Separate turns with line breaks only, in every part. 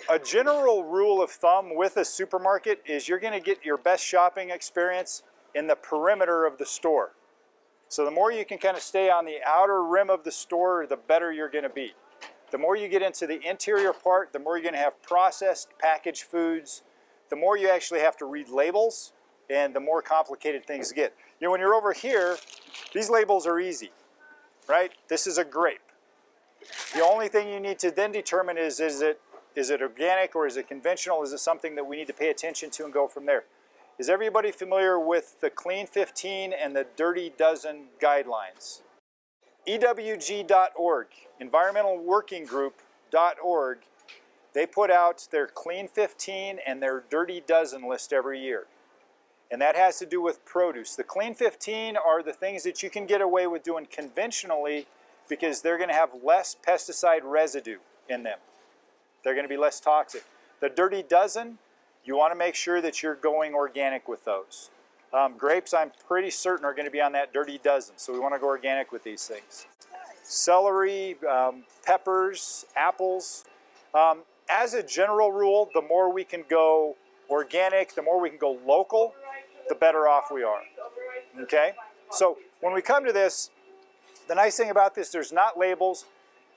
A general rule of thumb with a supermarket is you're going to get your best shopping experience in the perimeter of the store. So the more you can kind of stay on the outer rim of the store, the better you're going to be. The more you get into the interior part, the more you're going to have processed packaged foods, the more you actually have to read labels, and the more complicated things get. You know, when you're over here, these labels are easy, right? This is a grape. The only thing you need to then determine is it organic or is it conventional? Is it something that we need to pay attention to and go from there? Is everybody familiar with the Clean 15 and the Dirty Dozen guidelines? EWG.org, Environmental Working Group.org, they put out their Clean 15 and their Dirty Dozen list every year. And that has to do with produce. The Clean 15 are the things that you can get away with doing conventionally because they're going to have less pesticide residue in them. They're going to be less toxic. The Dirty Dozen, you want to make sure that you're going organic with those. Grapes, I'm pretty certain, are going to be on that Dirty Dozen, so we want to go organic with these things. Celery, peppers, apples. As a general rule, the more we can go organic, the more we can go local, the better off we are. Okay? So when we come to this, the nice thing about this, there's not labels.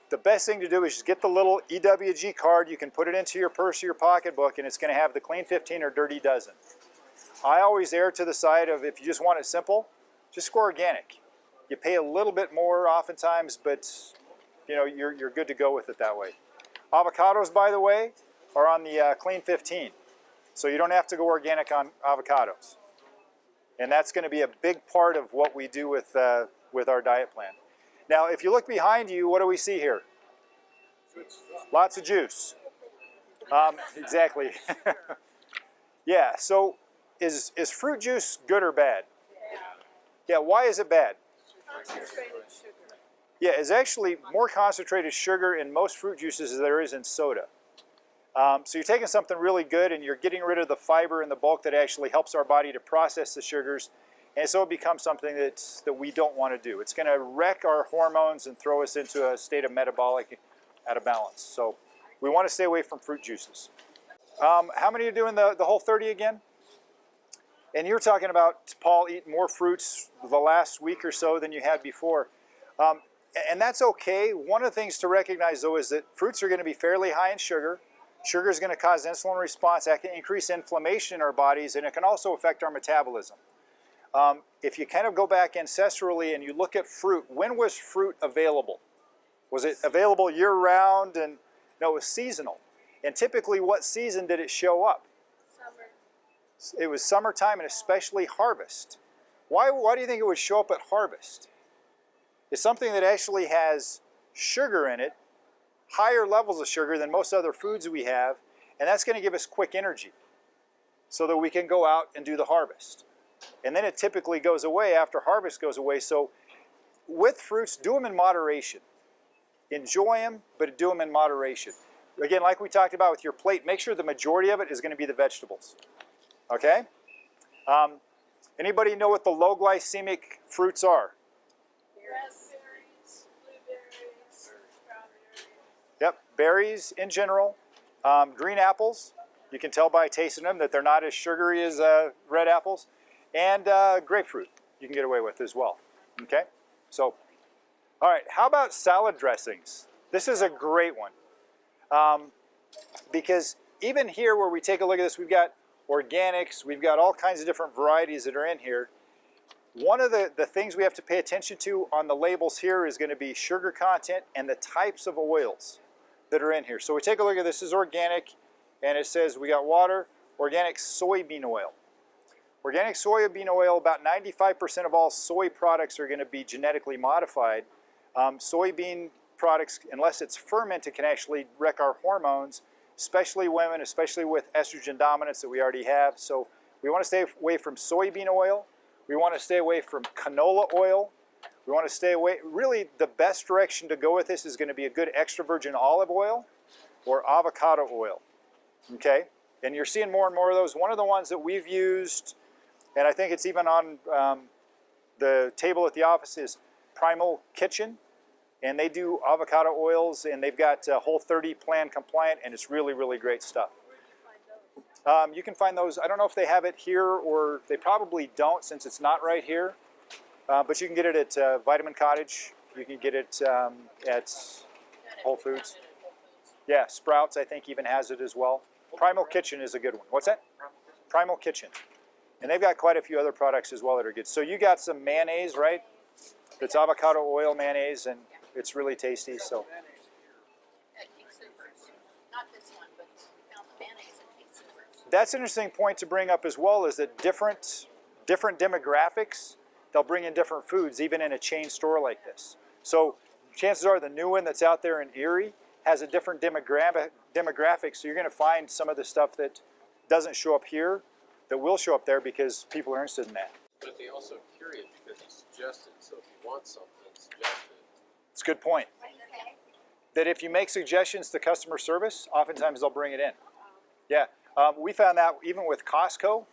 The best thing to do is just get the little EWG card. You can put it into your purse or your pocketbook, and it's going to have the Clean 15 or Dirty Dozen. I always err to the side of, if you just want it simple, just go organic. You pay a little bit more oftentimes, but you know, you're good to go with it that way. Avocados, by the way, are on the Clean 15. So you don't have to go organic on avocados. And that's going to be a big part of what we do with our diet plan. Now, if you look behind you, what do we see here? Lots of juice. Exactly. Yeah, so is fruit juice good or bad? Yeah, why is it bad?
Concentrated sugar.
Yeah, it's actually more concentrated sugar in most fruit juices as there is in soda. So you're taking something really good and you're getting rid of the fiber and the bulk that actually helps our body to process the sugars. And so it becomes something that we don't want to do. It's going to wreck our hormones and throw us into a state of metabolic out of balance. So we want to stay away from fruit juices. How many are doing the whole 30 again? And you're talking about, Paul, eating more fruits the last week or so than you had before. And that's okay. One of the things to recognize, though, is that fruits are going to be fairly high in sugar. Sugar is going to cause insulin response. That can increase inflammation in our bodies, and it can also affect our metabolism. If you kind of go back ancestrally and you look at fruit, when was fruit available? Was it available year-round? And no, it was seasonal. And typically, what season did it show up? Summer. It was summertime, and especially harvest. Why do you think it would show up at harvest? It's something that actually has sugar in it, higher levels of sugar than most other foods we have, and that's going to give us quick energy so that we can go out and do the harvest. And then it typically goes away after harvest goes away. So with fruits, do them in moderation. Enjoy them, but do them in moderation. Again, like we talked about with your plate, make sure the majority of it is going to be the vegetables. Okay? Anybody know what the low glycemic fruits are?
Raspberries, blueberries, strawberries.
Yep, berries in general. Green apples, you can tell by tasting them that they're not as sugary as red apples. And grapefruit you can get away with as well. Okay? So, all right, how about salad dressings? This is a great one. Because even here where we take a look at this, we've got organics, we've got all kinds of different varieties that are in here. One of the things we have to pay attention to on the labels here is going to be sugar content and the types of oils that are in here. So we take a look at this. This is organic, and it says we got water, organic soybean oil. Organic soybean oil, about 95% of all soy products are going to be genetically modified. Soybean products, unless it's fermented, can actually wreck our hormones, especially women, especially with estrogen dominance that we already have. So we want to stay away from soybean oil. We want to stay away from canola oil. We want to stay away, really the best direction to go with this is going to be a good extra virgin olive oil or avocado oil. Okay? And you're seeing more and more of those. One of the ones that we've used, and I think it's even on the table at the office, is Primal Kitchen. and they do avocado oils, and they've got Whole30 plan compliant, and it's really, really great stuff.
Where do you find those?
You can find those. I don't know if they have it here, or they probably don't since it's not right here. But you can get it at Vitamin Cottage. You can get it at Whole Foods. Yeah, Sprouts I think even has it as well. Primal Kitchen is a good one. What's that? Primal Kitchen. And they've got quite a few other products as well that are good. So you got some mayonnaise, right? It's avocado oil mayonnaise, and it's really tasty. So
Not this one, but we found the mayonnaise at King Soopers.
that's an interesting point to bring up as well, is that different demographics, they'll bring in different foods even in a chain store like this. So chances are the new one that's out there in Erie has a different demographic, so you're going to find some of the stuff that doesn't show up here that will show up there because people are interested in that.
But they also carry it because he suggested. So if you want something suggested,
It's a good point. That if you make suggestions to customer service, oftentimes they'll bring it in. Yeah, we found that even with Costco,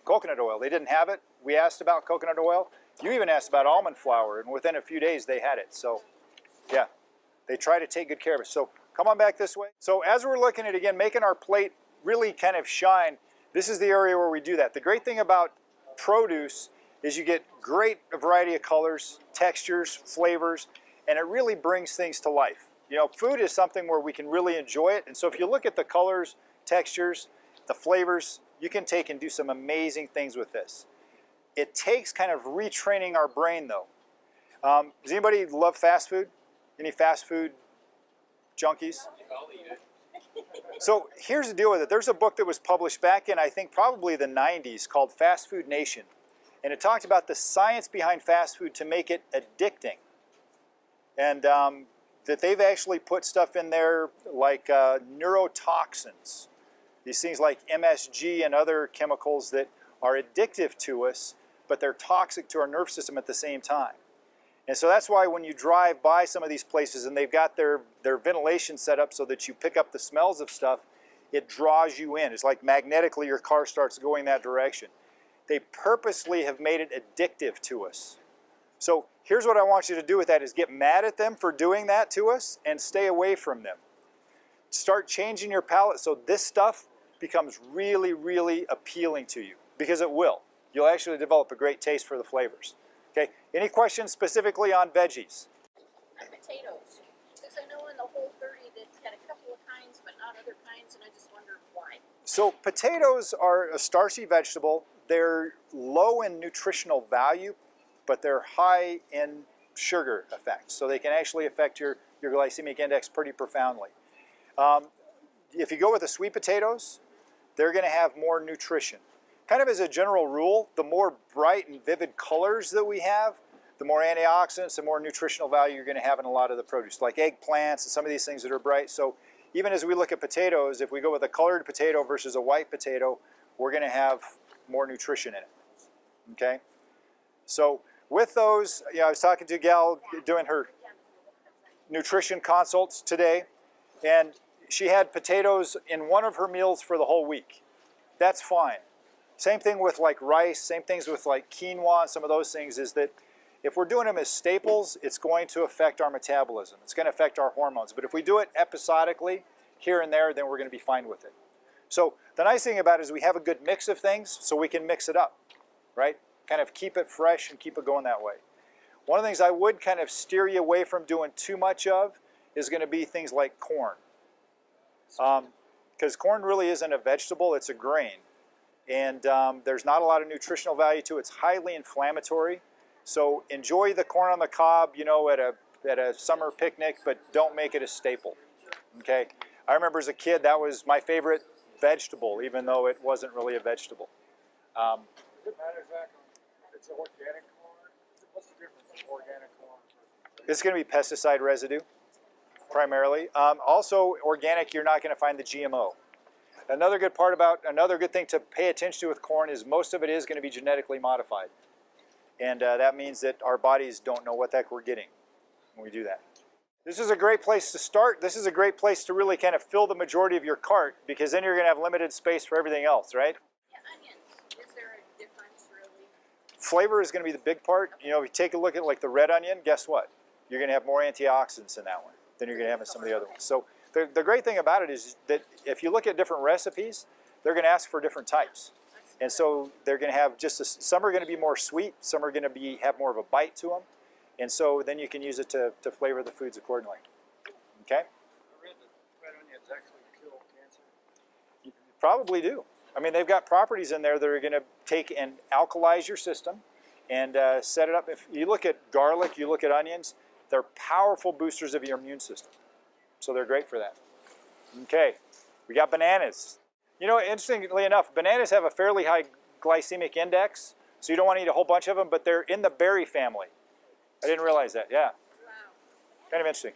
coconut oil, they didn't have it. We asked about coconut oil. You even asked about almond flour, and within a few days they had it. So, yeah, they try to take good care of it. So come on back this way. So as we're looking at, again, making our plate really kind of shine, this is the area where we do that. The great thing about produce is you get great variety of colors, textures, flavors, and it really brings things to life. You know, food is something where we can really enjoy it. And so if you look at the colors, textures, the flavors, you can take and do some amazing things with this. It takes kind of retraining our brain though. Does anybody love fast food? Any fast food junkies?
I'll eat it.
So here's the deal with it. There's a book that was published back in, I think, probably the 90s called Fast Food Nation. And it talked about the science behind fast food to make it addicting. And that they've actually put stuff in there like neurotoxins. These things like MSG and other chemicals that are addictive to us, but they're toxic to our nervous system at the same time. And so that's why when you drive by some of these places and they've got their ventilation set up so that you pick up the smells of stuff, it draws you in. It's like magnetically your car starts going that direction. They purposely have made it addictive to us. So here's what I want you to do with that is get mad at them for doing that to us and stay away from them. Start changing your palate so this stuff becomes really, really appealing to you, because it will. You'll actually develop a great taste for the flavors. Okay, any questions specifically on veggies?
And potatoes. Because I know in the Whole30 that's got a couple of kinds, but not other kinds, and I just wondered why.
So potatoes are a starchy vegetable. They're low in nutritional value, but they're high in sugar effects. So they can actually affect your glycemic index pretty profoundly. If you go with the sweet potatoes, they're going to have more nutrition. Kind of as a general rule, the more bright and vivid colors that we have, the more antioxidants and more nutritional value you're going to have in a lot of the produce, like eggplants and some of these things that are bright. So even as we look at potatoes, if we go with a colored potato versus a white potato, we're going to have more nutrition in it. Okay? So with those, you know, I was talking to a gal doing her nutrition consults today, and she had potatoes in one of her meals for the whole week. That's fine. Same thing with like rice, same things with like quinoa and some of those things, is that if we're doing them as staples, it's going to affect our metabolism. It's going to affect our hormones. But if we do it episodically, here and there, then we're going to be fine with it. So the nice thing about it is we have a good mix of things, so we can mix it up, right? Kind of keep it fresh and keep it going that way. One of the things I would kind of steer you away from doing too much of is going to be things like corn. Because corn really isn't a vegetable, it's a grain. And there's not a lot of nutritional value to it. It's highly inflammatory. So enjoy the corn on the cob, you know, at a summer picnic, but don't make it a staple. Okay? I remember as a kid that was my favorite vegetable, even though it wasn't really a vegetable.
Does it matter, Zack, if it's organic corn? What's the difference in organic corn?
It's going to be pesticide residue, primarily. Also, organic, you're not going to find the GMO. Another good thing to pay attention to with corn is most of it is going to be genetically modified. And that means that our bodies don't know what the heck we're getting when we do that. This is a great place to start. This is a great place to really kind of fill the majority of your cart, because then you're going to have limited space for everything else, right?
Yeah, onions. Is there a difference really?
Flavor is going to be the big part. You know, if you take a look at like the red onion, guess what? you're going to have more antioxidants in that one than you're going to have in some of the other ones. So the great thing about it is that if you look at different recipes, they're going to ask for different types. And so they're going to have some are going to be more sweet, some are going to have more of a bite to them. And so then you can use it to flavor the foods accordingly. Okay?
I read that red onions actually kill cancer.
You probably do. I mean, they've got properties in there that are going to take and alkalize your system and set it up. If you look at garlic, you look at onions, they're powerful boosters of your immune system. So they're great for that. Okay, we got bananas. You know, interestingly enough, bananas have a fairly high glycemic index, so you don't want to eat a whole bunch of them, but they're in the berry family. I didn't realize that, yeah.
Wow.
Kind of interesting.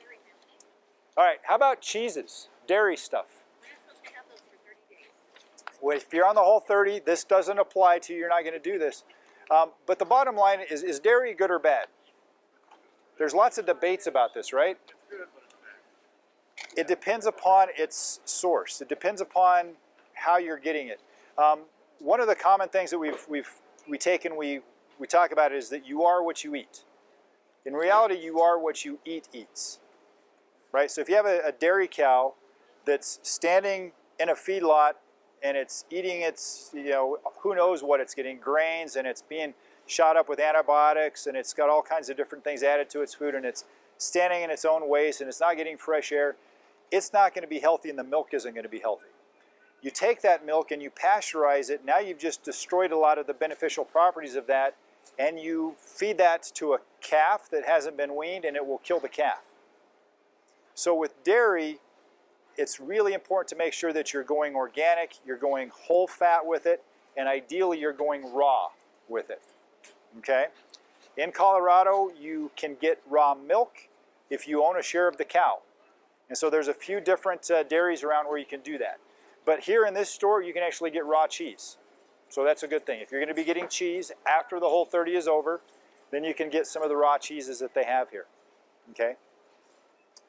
All right, how about cheeses, dairy stuff?
We're not supposed to have those for 30 days.
Well, if you're on the whole 30, this doesn't apply to you. You're not going to do this. But the bottom line is dairy good or bad? There's lots of debates about this, right?
It's good, but it's bad.
It depends upon its source. It depends upon how you're getting it. One of the common things that we take and we talk about is that you are what you eat. In reality, you are what you eats. Right? So if you have a dairy cow that's standing in a feedlot and it's eating its, you know, who knows what it's getting, grains, and it's being shot up with antibiotics, and it's got all kinds of different things added to its food, and it's standing in its own waste, and it's not getting fresh air, it's not going to be healthy, and the milk isn't going to be healthy. You take that milk and you pasteurize it, now you've just destroyed a lot of the beneficial properties of that, and you feed that to a calf that hasn't been weaned, and it will kill the calf. So with dairy, it's really important to make sure that you're going organic, you're going whole fat with it, and ideally you're going raw with it. Okay? In Colorado, you can get raw milk if you own a share of the cow. And so there's a few different dairies around where you can do that. But here in this store, you can actually get raw cheese. So that's a good thing. If you're going to be getting cheese after the whole 30 is over, then you can get some of the raw cheeses that they have here. Okay?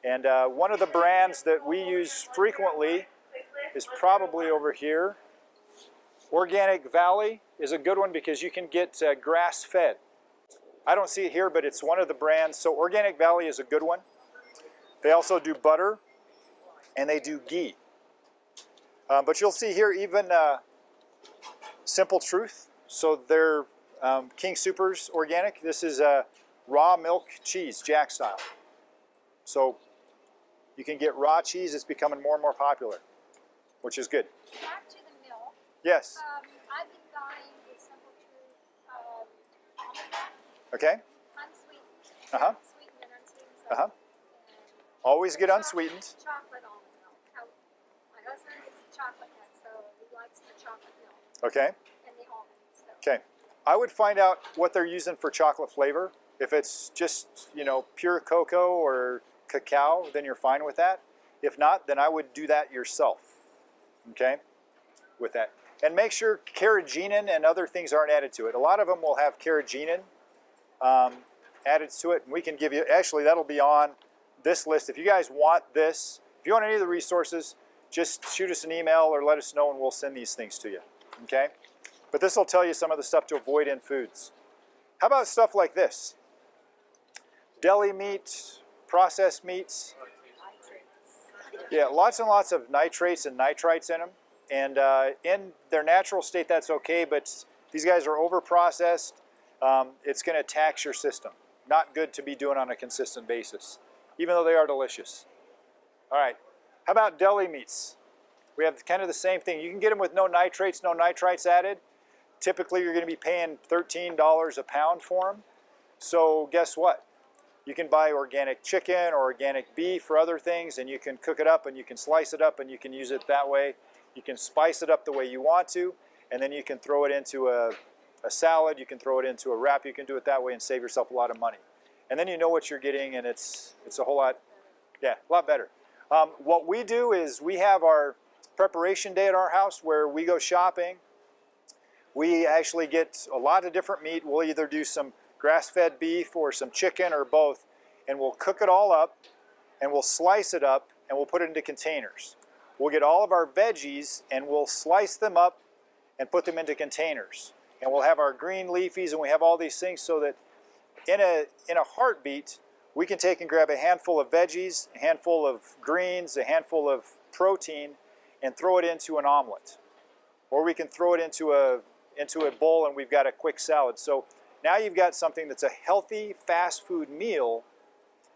And one of the brands that we use frequently is probably over here. Organic Valley is a good one because you can get grass-fed. I don't see it here, but it's one of the brands. So Organic Valley is a good one. They also do butter, and they do ghee. But you'll see here even Simple Truth. So they're King Soopers Organic. This is raw milk cheese, Jack style. So you can get raw cheese. It's becoming more and more popular, which is good.
Back to the milk.
Yes.
I've been buying the Simple Truth almond milk,
Okay.
unsweetened.
Uh-huh.
Sweetened and unsweetened.
Uh-huh.
And
Always get unsweetened.
chocolate almond milk. My husband is a chocolate nut, so he likes the chocolate milk
Okay.
and the almond stuff.
Okay. I would find out what they're using for chocolate flavor. If it's just, you know, pure cocoa or cacao, then you're fine with that. If not, then I would do that yourself. Okay? With that. And make sure carrageenan and other things aren't added to it. A lot of them will have carrageenan added to it. And we can give you, actually that'll be on this list. If you guys want this, if you want any of the resources, just shoot us an email or let us know and we'll send these things to you. Okay? But this will tell you some of the stuff to avoid in foods. How about stuff like this? Deli meat, processed meats. Yeah, lots and lots of nitrates and nitrites in them. And in their natural state, that's okay, but these guys are over-processed. It's going to tax your system. Not good to be doing on a consistent basis, even though they are delicious. All right, how about deli meats? We have kind of the same thing. You can get them with no nitrates, no nitrites added. Typically, you're going to be paying $13 a pound for them. So guess what? You can buy organic chicken or organic beef or other things, and you can cook it up and you can slice it up and you can use it that way. You can spice it up the way you want to, and then you can throw it into a salad, you can throw it into a wrap, you can do it that way and save yourself a lot of money. And then you know what you're getting, and it's a whole lot, yeah, a lot better. What we do is we have our preparation day at our house where we go shopping. We actually get a lot of different meat. We'll either do some grass-fed beef or some chicken or both, and we'll cook it all up, and we'll slice it up, and we'll put it into containers. We'll get all of our veggies, and we'll slice them up and put them into containers. And we'll have our green leafies, and we have all these things so that in a heartbeat, we can take and grab a handful of veggies, a handful of greens, a handful of protein, and throw it into an omelet. Or we can throw it into a bowl and we've got a quick salad. So now you've got something that's a healthy fast food meal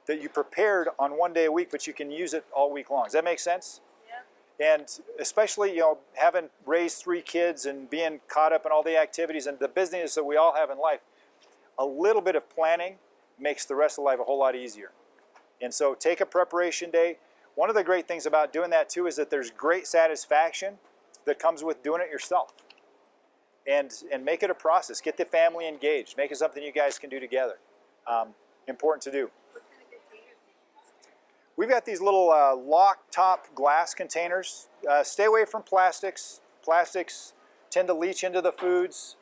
that you prepared on one day a week, but you can use it all week long. Does that make sense? Yeah. And especially, you know, having raised 3 kids and being caught up in all the activities and the busyness that we all have in life, a little bit of planning makes the rest of life a whole lot easier. And so take a preparation day. One of the great things about doing that too is that there's great satisfaction that comes with doing it yourself. And make it a process. Get the family engaged. Make it something you guys can do together. Important to do. We've got these little lock top glass containers. Stay away from plastics. Plastics tend to leach into the foods.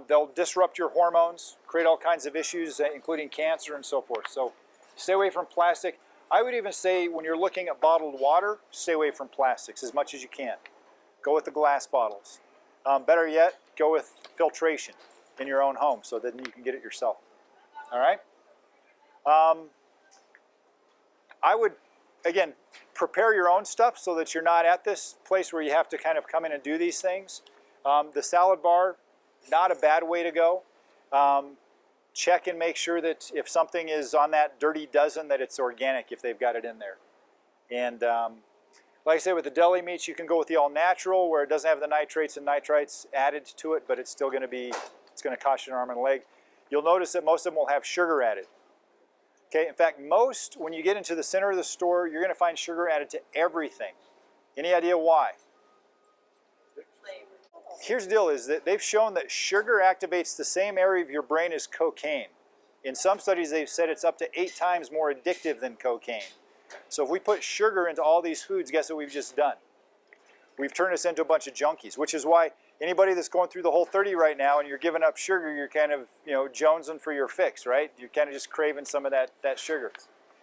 They'll disrupt your hormones, create all kinds of issues, including cancer and so forth. So stay away from plastic. I would even say when you're looking at bottled water, stay away from plastics as much as you can. Go with the glass bottles. Better yet, go with filtration in your own home so that you can get it yourself. All right? I would, again, prepare your own stuff so that you're not at this place where you have to kind of come in and do these things. The salad bar, not a bad way to go. Check and make sure that if something is on that dirty dozen that it's organic if they've got it in there. And like I said, with the deli meats, you can go with the all-natural where it doesn't have the nitrates and nitrites added to it, but it's still going to be, it's going to cost you an arm and a leg. You'll notice that most of them will have sugar added. Okay, in fact, most, when you get into the center of the store, you're going to find sugar added to everything. Any idea why? Here's the deal is that they've shown that sugar activates the same area of your brain as cocaine. In some studies, they've said it's up to 8 times more addictive than cocaine. So if we put sugar into all these foods, guess what we've just done? We've turned us into a bunch of junkies, which is why anybody that's going through the Whole30 right now and you're giving up sugar, you're kind of, you know, jonesing for your fix, right? You're kind of just craving some of that sugar.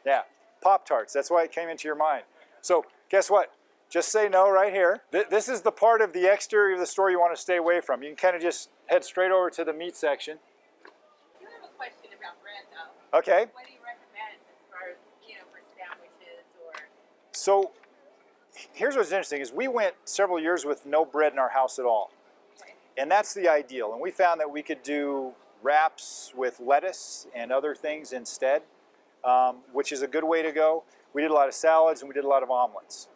Yeah, Pop-Tarts, that's why it came into your mind. So guess what? Just say no right here. This is the part of the exterior of the store you want to stay away from. You can kind of just head straight over to the meat section.
I do have a question about bread, though.
Okay.
What do you recommend as far as, you know, for sandwiches or?
So here's what's interesting is we went several years with no bread in our house at all. And that's the ideal. And we found that we could do wraps with lettuce and other things instead, which is a good way to go. We did a lot of salads and we did a lot of omelets.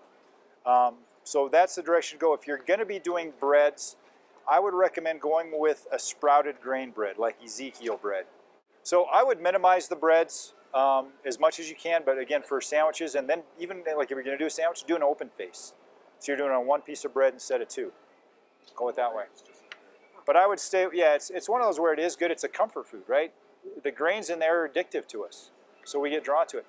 So that's the direction to go. If you're going to be doing breads, I would recommend going with a sprouted grain bread, like Ezekiel bread. So I would minimize the breads as much as you can, but again, for sandwiches, and then even like if you're going to do a sandwich, do an open face. So you're doing it on 1 piece of bread instead of 2. Go it that way. But I would stay, yeah, it's one of those where it is good. It's a comfort food, right? The grains in there are addictive to us, so we get drawn to it.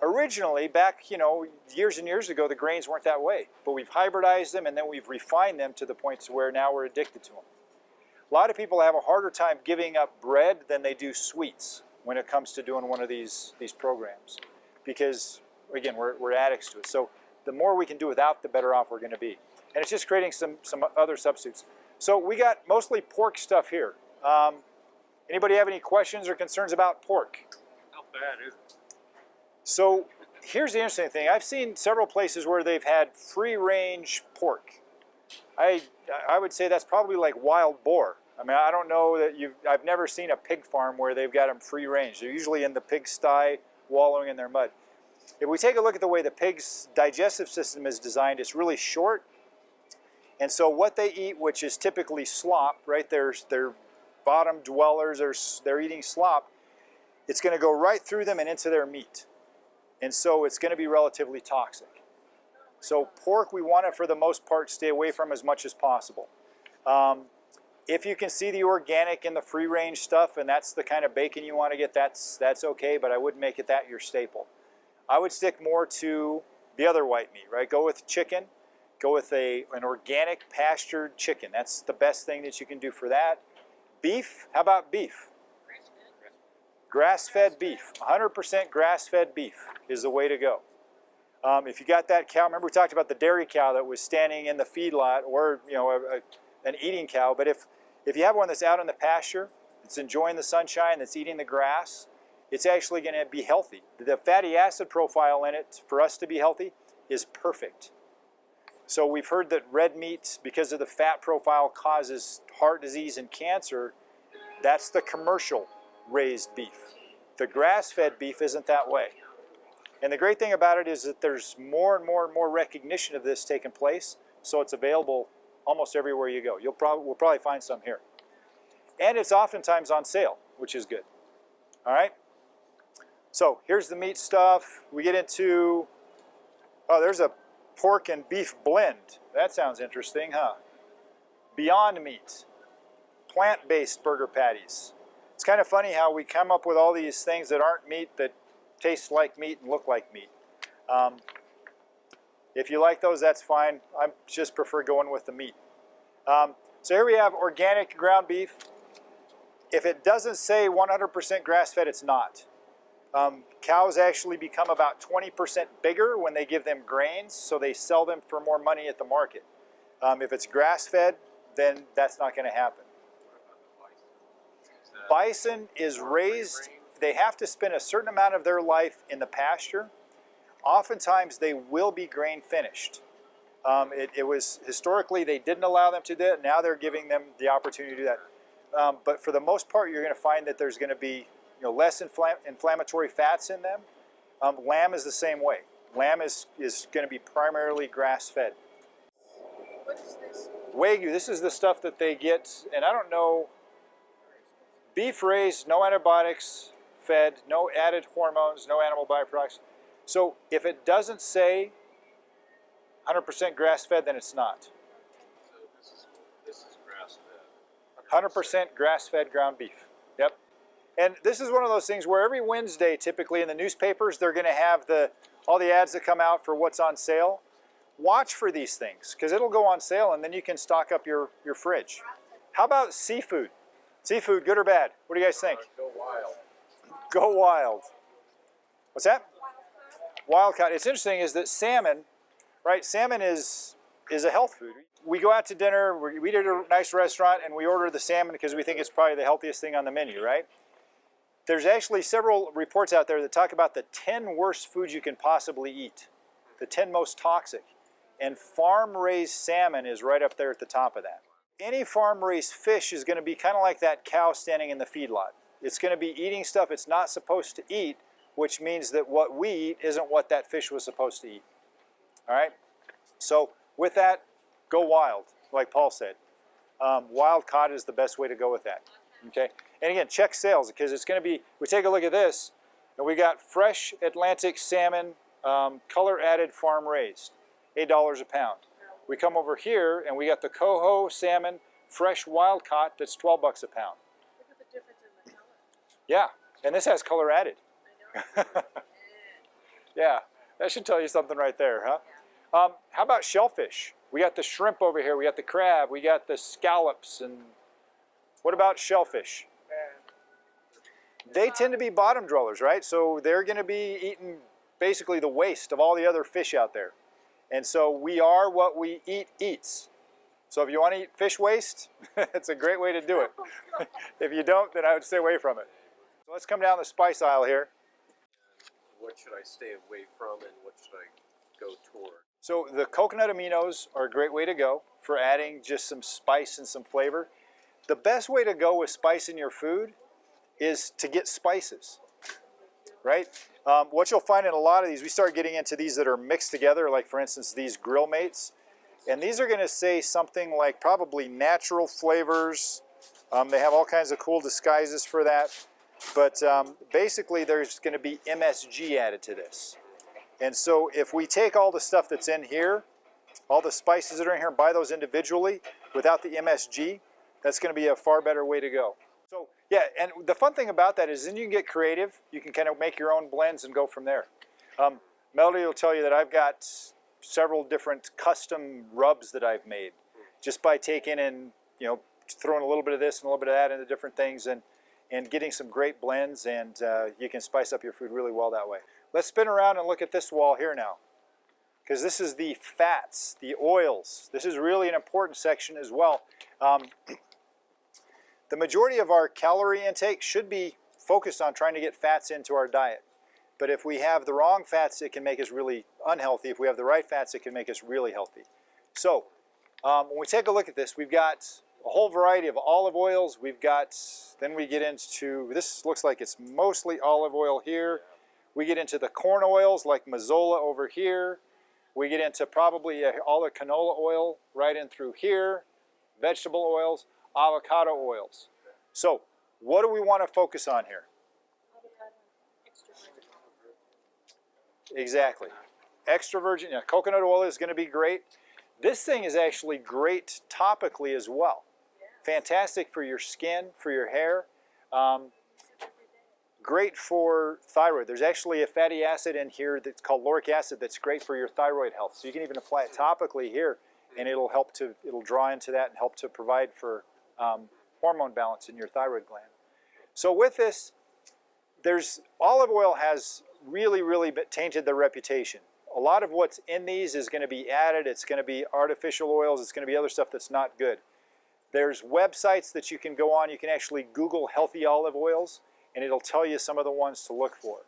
Originally, back, you know, years and years ago, the grains weren't that way. But we've hybridized them and then we've refined them to the point to where now we're addicted to them. A lot of people have a harder time giving up bread than they do sweets when it comes to doing one of these programs. Because, again, we're addicts to it. So the more we can do without, the better off we're going to be. And it's just creating some other substitutes. So we got mostly pork stuff here. Anybody have any questions or concerns about pork?
How bad is it?
So here's the interesting thing. I've seen several places where they've had free-range pork. I would say that's probably like wild boar. I mean, I don't know that I've never seen a pig farm where they've got them free-range. They're usually in the pigsty, wallowing in their mud. If we take a look at the way the pig's digestive system is designed, it's really short. And so what they eat, which is typically slop, right? They're bottom dwellers, they're eating slop. It's going to go right through them and into their meat. And so it's going to be relatively toxic. So pork, we want to, for the most part, stay away from as much as possible. If you can see the organic and the free-range stuff, and that's the kind of bacon you want to get, that's okay, but I wouldn't make it that your staple. I would stick more to the other white meat, right? Go with chicken. Go with an organic pastured chicken. That's the best thing that you can do for that. Beef, how about beef? Grass-fed beef, 100% grass-fed beef is the way to go. If you got that cow, remember we talked about the dairy cow that was standing in the feedlot, or you know, an eating cow. But if you have one that's out in the pasture, it's enjoying the sunshine, that's eating the grass, it's actually going to be healthy. The fatty acid profile in it, for us to be healthy, is perfect. So we've heard that red meat, because of the fat profile, causes heart disease and cancer. That's the commercial raised beef. The grass-fed beef isn't that way. And the great thing about it is that there's more and more and more recognition of this taking place, so it's available almost everywhere you go. We'll probably find some here. And it's oftentimes on sale, which is good. All right? So here's the meat stuff. We get into, oh, there's a pork and beef blend. That sounds interesting, huh? Beyond Meat, plant-based burger patties. It's kind of funny how we come up with all these things that aren't meat that taste like meat and look like meat. If you like those, that's fine. I just prefer going with the meat. So here we have organic ground beef. If it doesn't say 100% grass-fed, it's not. Cows actually become about 20% bigger when they give them grains, so they sell them for more money at the market. If it's grass-fed, then that's not going to happen. Bison is raised, they have to spend a certain amount of their life in the pasture. Oftentimes they will be grain finished. It was historically they didn't allow them to do that. Now they're giving them the opportunity to do that. But for the most part, you're going to find that there's going to be less inflammatory fats in them. Lamb is the same way. Lamb is going to be primarily grass-fed.
What is this?
Wagyu, this is the stuff that they get, and I don't know, beef raised, no antibiotics fed, no added hormones, no animal byproducts. So if it doesn't say 100% grass-fed, then it's not.
So this is grass-fed.
100% grass-fed ground beef. Yep. And this is one of those things where every Wednesday, typically in the newspapers, they're going to have all the ads that come out for what's on sale. Watch for these things, because it'll go on sale, and then you can stock up your fridge. How about seafood? Seafood, good or bad? What do you guys think?
Go wild.
Go wild. What's that? Wild caught. It's interesting is that salmon, right? Salmon is a health food. We go out to dinner, we eat at a nice restaurant, and we order the salmon because we think it's probably the healthiest thing on the menu, right? There's actually several reports out there that talk about the 10 worst foods you can possibly eat, the 10 most toxic. And farm-raised salmon is right up there at the top of that. Any farm-raised fish is going to be kind of like that cow standing in the feedlot. It's going to be eating stuff it's not supposed to eat, which means that what we eat isn't what that fish was supposed to eat. All right? So with that, go wild, like Paul said. Wild caught is the best way to go with that. Okay? And again, check sales, because it's going to be, we take a look at this, and we got fresh Atlantic salmon, color-added farm-raised, $8 a pound. We come over here, and we got the coho salmon, fresh wild caught, that's 12 bucks a pound.
Look at the difference in the color.
Yeah, and this has color added.
I know.
Yeah, that should tell you something right there, huh? How about shellfish? We got the shrimp over here, we got the crab, we got the scallops, and what about shellfish? They tend to be bottom dwellers, right? So they're going to be eating basically the waste of all the other fish out there. And so we are what we eat eats. So if you want to eat fish waste, it's a great way to do it. If you don't, then I would stay away from it. So let's come down the spice aisle here.
What should I stay away from and what should I go toward?
So the coconut aminos are a great way to go for adding just some spice and some flavor. The best way to go with spice in your food is to get spices, right? What you'll find in a lot of these, we start getting into these that are mixed together, like for instance these grill mates, and these are going to say something like probably natural flavors. They have all kinds of cool disguises for that, but basically there's going to be MSG added to this. And so if we take all the stuff that's in here, all the spices that are in here, and buy those individually without the MSG, that's going to be a far better way to go. So yeah, and the fun thing about that is then you can get creative. You can kind of make your own blends and go from there. Melody will tell you that I've got several different custom rubs that I've made just by taking and throwing a little bit of this and a little bit of that into different things and getting some great blends, and you can spice up your food really well that way. Let's spin around and look at this wall here now, because this is the fats, the oils. This is really an important section as well. The majority of our calorie intake should be focused on trying to get fats into our diet. But if we have the wrong fats, it can make us really unhealthy. If we have the right fats, it can make us really healthy. So when we take a look at this, we've got a whole variety of olive oils. Then we get into, this looks like it's mostly olive oil here. We get into the corn oils like Mazola over here. We get into probably all the canola oil right in through here, vegetable oils, avocado oils. So what do we want to focus on here? Exactly. Extra virgin, yeah, coconut oil is going to be great. This thing is actually great topically as well. Fantastic for your skin, for your hair. Great for thyroid. There's actually a fatty acid in here that's called lauric acid that's great for your thyroid health. So you can even apply it topically here, and it'll draw into that and help to provide for hormone balance in your thyroid gland. So with this, olive oil has really tainted their reputation. A lot of what's in these is going to be added. It's going to be artificial oils. It's going to be other stuff that's not good. There's websites that you can go on. You can actually Google healthy olive oils, and it'll tell you some of the ones to look for.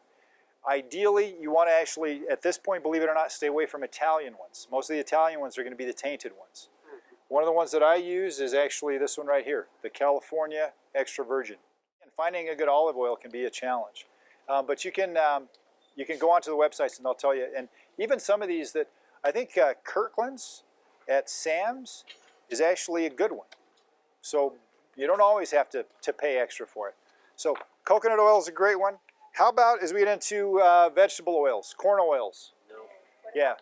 Ideally, you want to actually, at this point, believe it or not, stay away from Italian ones. Most of the Italian ones are going to be the tainted ones. One of the ones that I use is actually this one right here, the California Extra Virgin. And finding a good olive oil can be a challenge. But you can go onto the websites and they'll tell you. And even some of these that, I think Kirkland's at Sam's is actually a good one. So you don't always have to pay extra for it. So coconut oil is a great one. How about as we get into vegetable oils, corn oils?
No.
Yeah.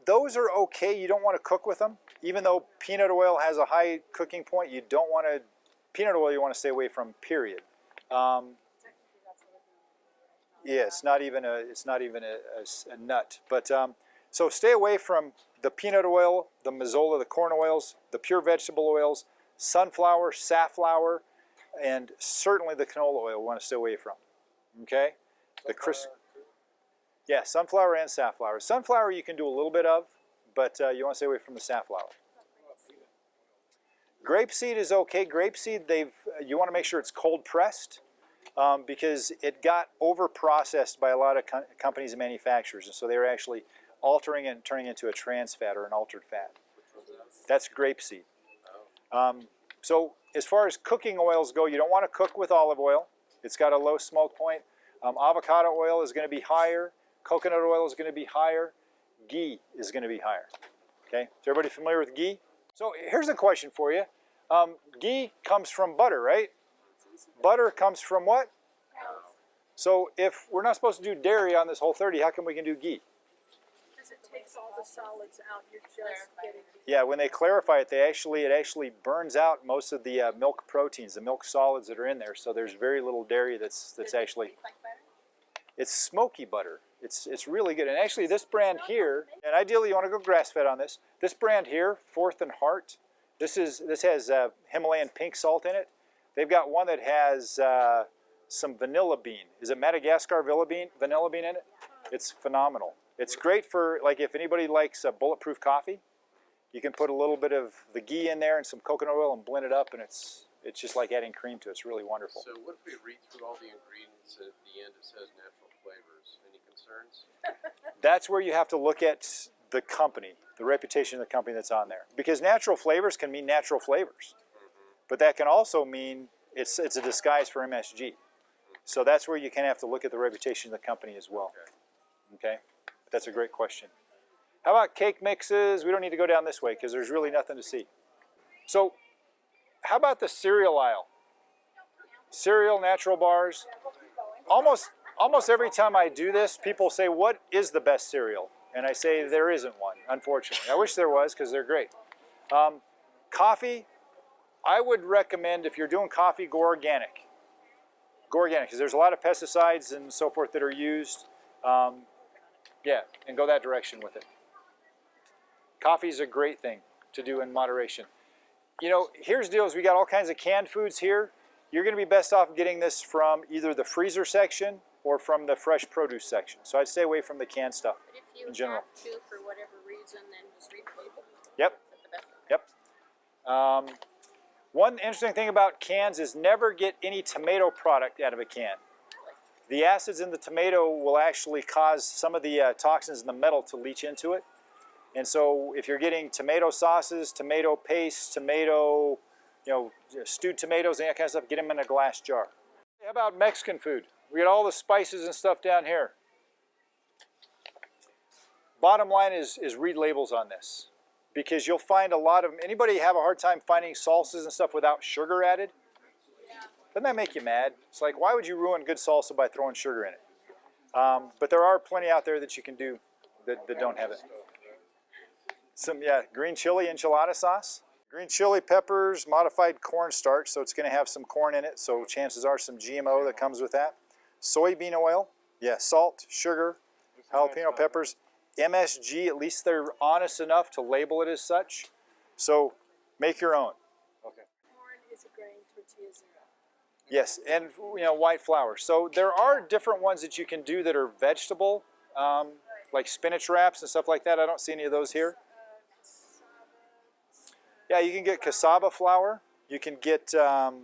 Those are okay. You don't want to cook with them. Even though peanut oil has a high cooking point, you don't want to, peanut oil you want to stay away from, period. Yeah, it's not even a nut. But so stay away from the peanut oil, the Mazola, the corn oils, the pure vegetable oils, sunflower, safflower, and certainly the canola oil we want to stay away from. Okay? Yeah, sunflower and safflower. Sunflower you can do a little bit of, but you want to stay away from the safflower. Grapeseed is okay. Grapeseed, you want to make sure it's cold pressed because it got over processed by a lot of companies and manufacturers, and so they were actually altering it and turning it into a trans fat or an altered fat. That's grapeseed. So as far as cooking oils go, you don't want to cook with olive oil. It's got a low smoke point. Avocado oil is going to be higher. Coconut oil is going to be higher. Ghee is going to be higher. Okay, is everybody familiar with ghee? So here's a question for you. Ghee comes from butter, right? Butter comes from what? So if we're not supposed to do dairy on this whole 30, how come we can do ghee?
Because it takes all the solids out. You're just getting.
Yeah, when they clarify it, it actually burns out most of the milk proteins, the milk solids that are in there. So there's very little dairy that's actually. It's smoky butter. It's really good. And actually this brand here, and ideally you want to go grass-fed on this. This brand here, Fourth and Heart, this has Himalayan pink salt in it. They've got one that has some vanilla bean. Is it Madagascar vanilla bean in it? It's phenomenal. It's great for, like, if anybody likes a bulletproof coffee, you can put a little bit of the ghee in there and some coconut oil and blend it up, and it's just like adding cream to it. It's really wonderful.
So what if we read through all the ingredients and at the end it says natural flavors? Any concerns?
That's where you have to look at the company, the reputation of the company that's on there. Because natural flavors can mean natural flavors. But that can also mean it's a disguise for MSG. So that's where you kind of have to look at the reputation of the company as well. Okay? That's a great question. How about cake mixes? We don't need to go down this way because there's really nothing to see. So how about the cereal aisle? Cereal, natural bars. Almost every time I do this, people say, what is the best cereal? And I say there isn't one, unfortunately. I wish there was because they're great. Coffee, I would recommend if you're doing coffee, go organic. Go organic because there's a lot of pesticides and so forth that are used. Yeah, and go that direction with it. Coffee is a great thing to do in moderation. You know, here's the deal is we got all kinds of canned foods here. You're going to be best off getting this from either the freezer section or from the fresh produce section. So I'd stay away from the canned stuff
But if you
in general.
have to, for whatever reason, then just read the label.
Yep.
Is that the best?
Yep. One interesting thing about cans is never get any tomato product out of a can. The acids in the tomato will actually cause some of the toxins in the metal to leach into it. And so if you're getting tomato sauces, tomato paste, tomato, stewed tomatoes and that kind of stuff, get them in a glass jar. How about Mexican food? We got all the spices and stuff down here. Bottom line is read labels on this, because you'll find a lot of them. Anybody have a hard time finding salsas and stuff without sugar added? Doesn't that make you mad? It's like, why would you ruin good salsa by throwing sugar in it? But there are plenty out there that you can do that don't have it. Green chili enchilada sauce. Green chili peppers, modified cornstarch, so it's going to have some corn in it, so chances are some GMO that comes with that. Soybean oil, salt, sugar, jalapeno peppers. MSG, at least they're honest enough to label it as such. So make your own.
Corn is a grain, tortillas are.
Yes, and white flour. So there are different ones that you can do that are vegetable, like spinach wraps and stuff like that. I don't see any of those here. Yeah, you can get cassava flour. You can get, I'm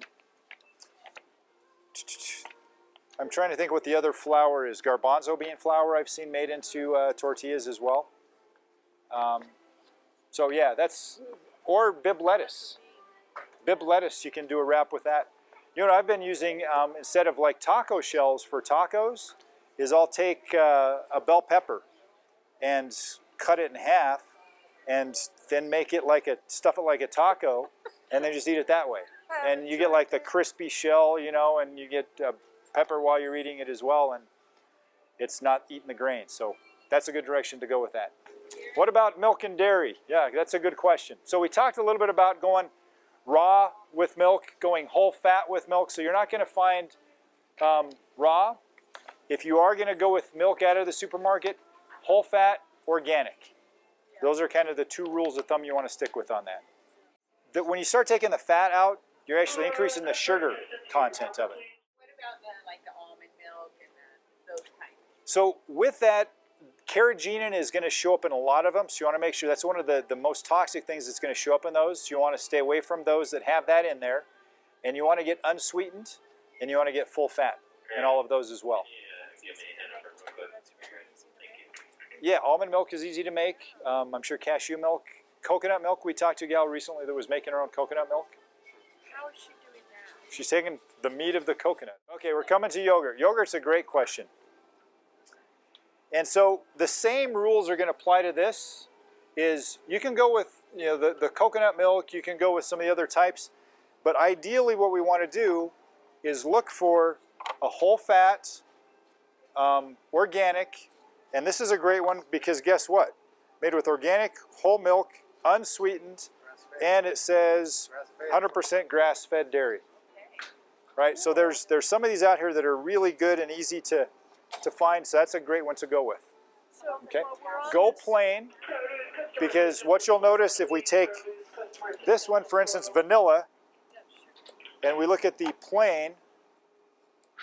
trying to think what the other flour is. Garbanzo bean flour I've seen made into tortillas as well. So yeah, or Bib lettuce. Bib lettuce, you can do a wrap with that. You know what I've been using instead of like taco shells for tacos is I'll take a bell pepper and cut it in half and then stuff it like a taco and then just eat it that way. And you get like the crispy shell, and you get pepper while you're eating it as well, and it's not eating the grain. So that's a good direction to go with that. What about milk and dairy? Yeah, that's a good question. So we talked a little bit about going raw with milk, going whole fat with milk. So you're not going to find raw. If you are going to go with milk out of the supermarket, whole fat, organic. Those are kind of the two rules of thumb you want to stick with on that. When you start taking the fat out, you're actually increasing the sugar content of it.
What about the almond milk and those kinds?
So with that, carrageenan is going to show up in a lot of them. So you want to make sure that's one of the most toxic things that's going to show up in those. So you want to stay away from those that have that in there. And you want to get unsweetened, and you want to get full fat in all of those as well. Yeah, almond milk is easy to make. I'm sure cashew milk. Coconut milk, we talked to a gal recently that was making her own coconut milk.
How is she doing that?
She's taking the meat of the coconut. Okay, we're coming to yogurt. Yogurt's a great question. And so the same rules are going to apply to this. Is you can go with the coconut milk, you can go with some of the other types, but ideally what we want to do is look for a whole fat, organic, and this is a great one because guess what? Made with organic, whole milk, unsweetened, and it says 100% grass-fed dairy. Right? So there's some of these out here that are really good and easy to find, so that's a great one to go with.
So,
Okay?
while we're on
Go
this-
plain, because what you'll notice if we take this one, for instance, vanilla, and we look at the plain,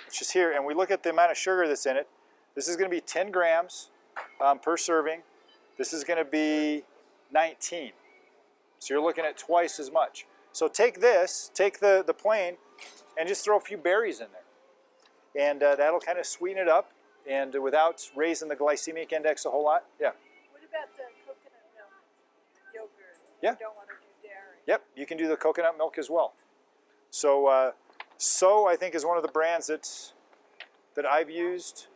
which is here, and we look at the amount of sugar that's in it, this is going to be 10 grams per serving. This is going to be 19. So you're looking at twice as much. So take this, take the plain, and just throw a few berries in there. And that'll kind of sweeten it up, and without raising the glycemic index a whole lot. Yeah.
What about the coconut milk yogurt?
Yeah.
You don't want to do dairy.
Yep, you can do the coconut milk as well. So, I think is one of the brands that I've used.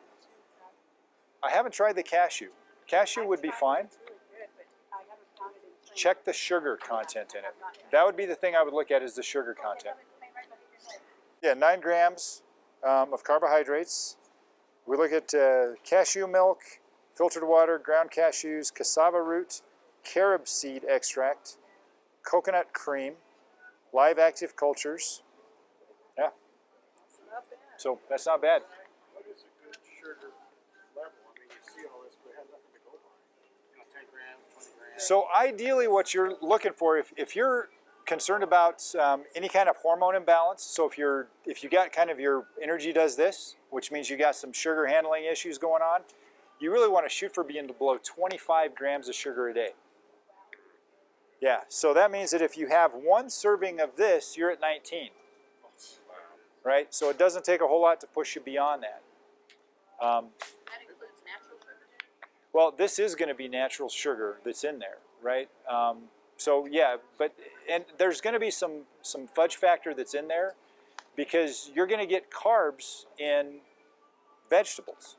I haven't tried the cashew. Cashew would be fine.
It's really good, but I haven't found it in plain.
Check the sugar content in it. That would be the thing I would look at, is the sugar content. Yeah, 9 grams of carbohydrates. We look at cashew milk, filtered water, ground cashews, cassava root, carob seed extract, coconut cream, live active cultures. Yeah,
It's not bad.
so that's not bad.
What is a good sugar level? I mean, you see all this, but it has nothing to go by. 10 grams, 20 grams.
So ideally what you're looking for, if you're concerned about any kind of hormone imbalance, so if you got kind of your energy does this, which means you got some sugar handling issues going on, you really want to shoot for being below 25 grams of sugar a day. Yeah, so that means that if you have one serving of this, you're at 19. Right? So it doesn't take a whole lot to push you beyond that.
That includes natural sugar?
Well, this is going to be natural sugar that's in there, right? So yeah, and there's going to be some fudge factor that's in there because you're going to get carbs in vegetables.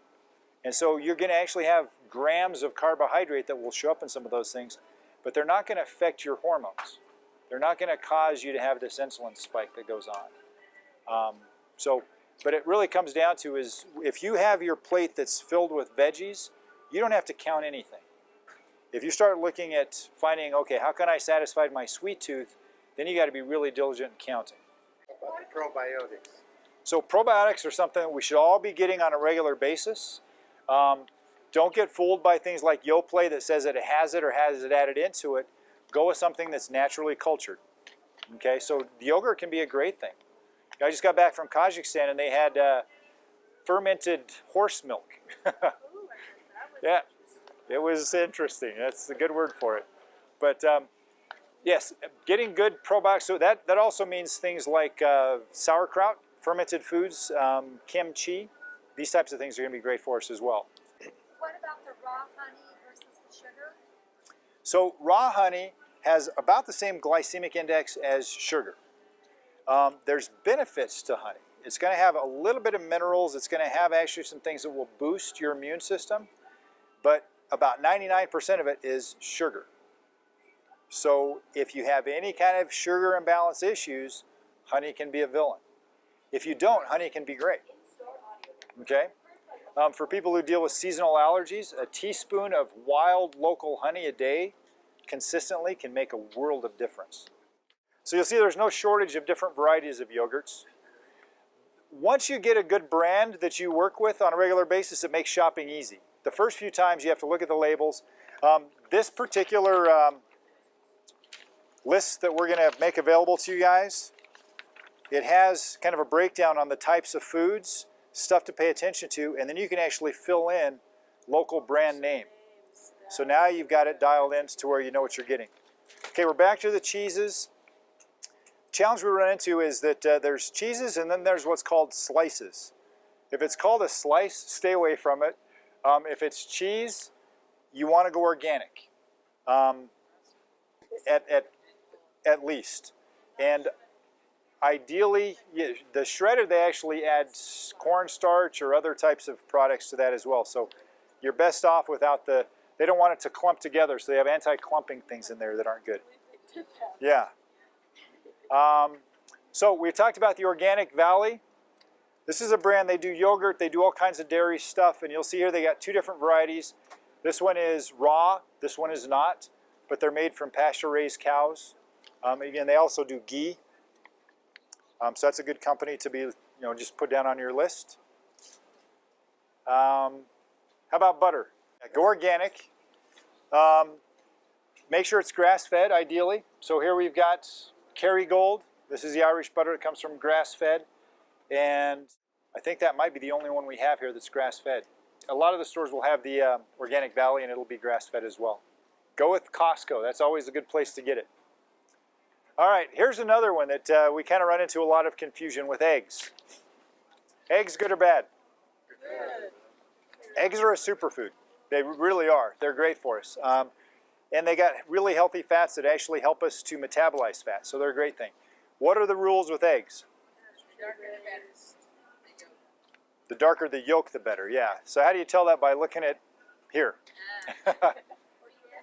And so you're going to actually have grams of carbohydrate that will show up in some of those things, but they're not going to affect your hormones. They're not going to cause you to have this insulin spike that goes on. But it really comes down to is if you have your plate that's filled with veggies, you don't have to count anything. If you start looking at finding, okay, how can I satisfy my sweet tooth, then you got to be really diligent in counting.
About the probiotics.
So probiotics are something that we should all be getting on a regular basis. Don't get fooled by things like Yoplait that says that it has it or has it added into it. Go with something that's naturally cultured. Okay, so yogurt can be a great thing. I just got back from Kazakhstan and they had fermented horse milk. Yeah, it was interesting. That's a good word for it. But yes, getting good probiotics. So that also means things like sauerkraut, fermented foods, kimchi. These types of things are going to be great for us as well.
What about the raw honey versus the sugar?
So raw honey has about the same glycemic index as sugar. There's benefits to honey. It's going to have a little bit of minerals. It's going to have actually some things that will boost your immune system. But about 99% of it is sugar. So if you have any kind of sugar imbalance issues, honey can be a villain. If you don't, honey can be great. Okay? For people who deal with seasonal allergies, a teaspoon of wild local honey a day consistently can make a world of difference. So you'll see there's no shortage of different varieties of yogurts. Once you get a good brand that you work with on a regular basis, it makes shopping easy. The first few times you have to look at the labels. This particular list that we're going to make available to you guys, it has kind of a breakdown on the types of foods, stuff to pay attention to, and then you can actually fill in local brand name. So now you've got it dialed in to where you know what you're getting. Okay, we're back to the cheeses. Challenge we run into is that there's cheeses and then there's what's called slices. If it's called a slice, stay away from it. If it's cheese, you want to go organic, at least. And ideally, the shredded, they actually add cornstarch or other types of products to that as well. So you're best off without they don't want it to clump together, so they have anti-clumping things in there that aren't good. Yeah. So we talked about the Organic Valley. This is a brand, they do yogurt, they do all kinds of dairy stuff, and you'll see here they got two different varieties. This one is raw, this one is not, but they're made from pasture-raised cows. Again, they also do ghee. So that's a good company to be, just put down on your list. How about butter? Go organic. Make sure it's grass-fed, ideally. So here we've got Kerrygold. This is the Irish butter that comes from grass-fed. And I think that might be the only one we have here that's grass-fed. A lot of the stores will have the Organic Valley, and it'll be grass-fed as well. Go with Costco. That's always a good place to get it. All right, here's another one that we kind of run into a lot of confusion with eggs. Eggs, good or bad?
Good.
Eggs are a superfood. They really are. They're great for us. And they got really healthy fats that actually help us to metabolize fat, so they're a great thing. What are the rules with eggs? The darker the yolk, the better, yeah. So how do you tell that? By looking at here.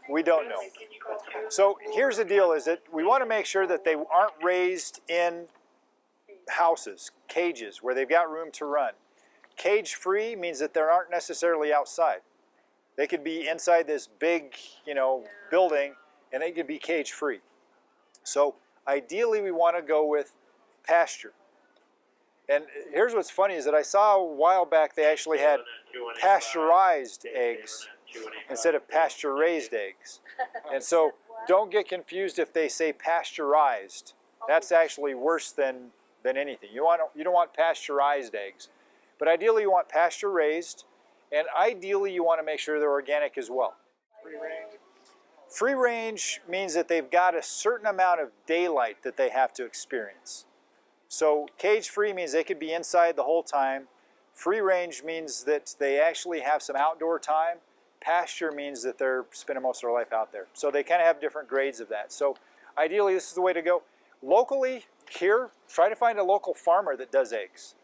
We don't know. So here's the deal, is that we want to make sure that they aren't raised in houses, cages, where they've got room to run. Cage-free means that they aren't necessarily outside. They could be inside this big, building, and they could be cage-free. So ideally, we want to go with pasture. And here's what's funny is that I saw a while back they actually had pasteurized eggs instead of pasture-raised eggs. And so don't get confused if they say pasteurized. That's actually worse than anything. You don't want pasteurized eggs. But ideally you want pasture-raised, and ideally you want to make sure they're organic as well.
Free range.
Free range means that they've got a certain amount of daylight that they have to experience. So cage free means they could be inside the whole time. Free range means that they actually have some outdoor time. Pasture means that they're spending most of their life out there. So they kind of have different grades of that. So ideally, this is the way to go. Locally, here, try to find a local farmer that does eggs.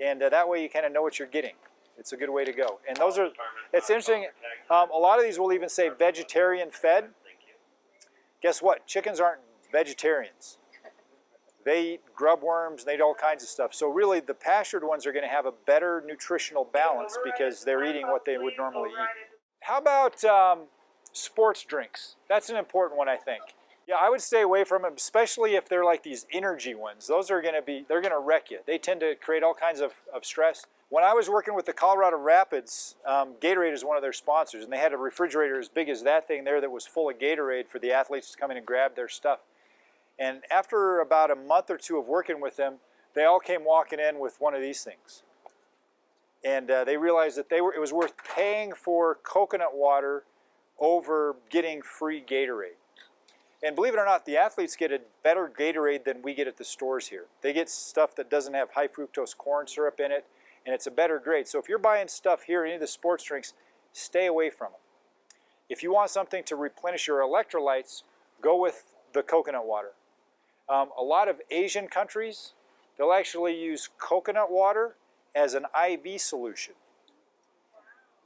And that way you kind of know what you're getting. It's a good way to go. And those are, it's interesting, a lot of these will even say vegetarian fed. Guess what? Chickens aren't vegetarians. They eat grub worms, they eat all kinds of stuff. So really the pastured ones are going to have a better nutritional balance because they're eating what they would normally eat. How about sports drinks? That's an important one, I think. Yeah, I would stay away from them, especially if they're like these energy ones. Those are going to be, they're going to wreck you. They tend to create all kinds of stress. When I was working with the Colorado Rapids, Gatorade is one of their sponsors, and they had a refrigerator as big as that thing there that was full of Gatorade for the athletes to come in and grab their stuff. And after about a month or two of working with them, they all came walking in with one of these things. And they realized that it was worth paying for coconut water over getting free Gatorade. And believe it or not, the athletes get a better Gatorade than we get at the stores here. They get stuff that doesn't have high fructose corn syrup in it, and it's a better grade. So if you're buying stuff here, any of the sports drinks, stay away from them. If you want something to replenish your electrolytes, go with the coconut water. A lot of Asian countries, they'll actually use coconut water as an IV solution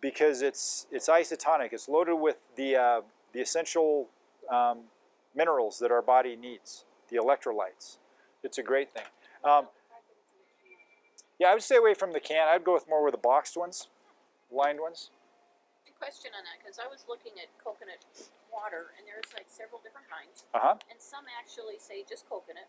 because it's isotonic. It's loaded with the essential minerals that our body needs, the electrolytes. It's a great thing. Yeah, I would stay away from the can. I'd go with more with the boxed ones, lined ones.
Question on that, because I was looking at coconut water, and there's like several different kinds, and some actually say just coconut,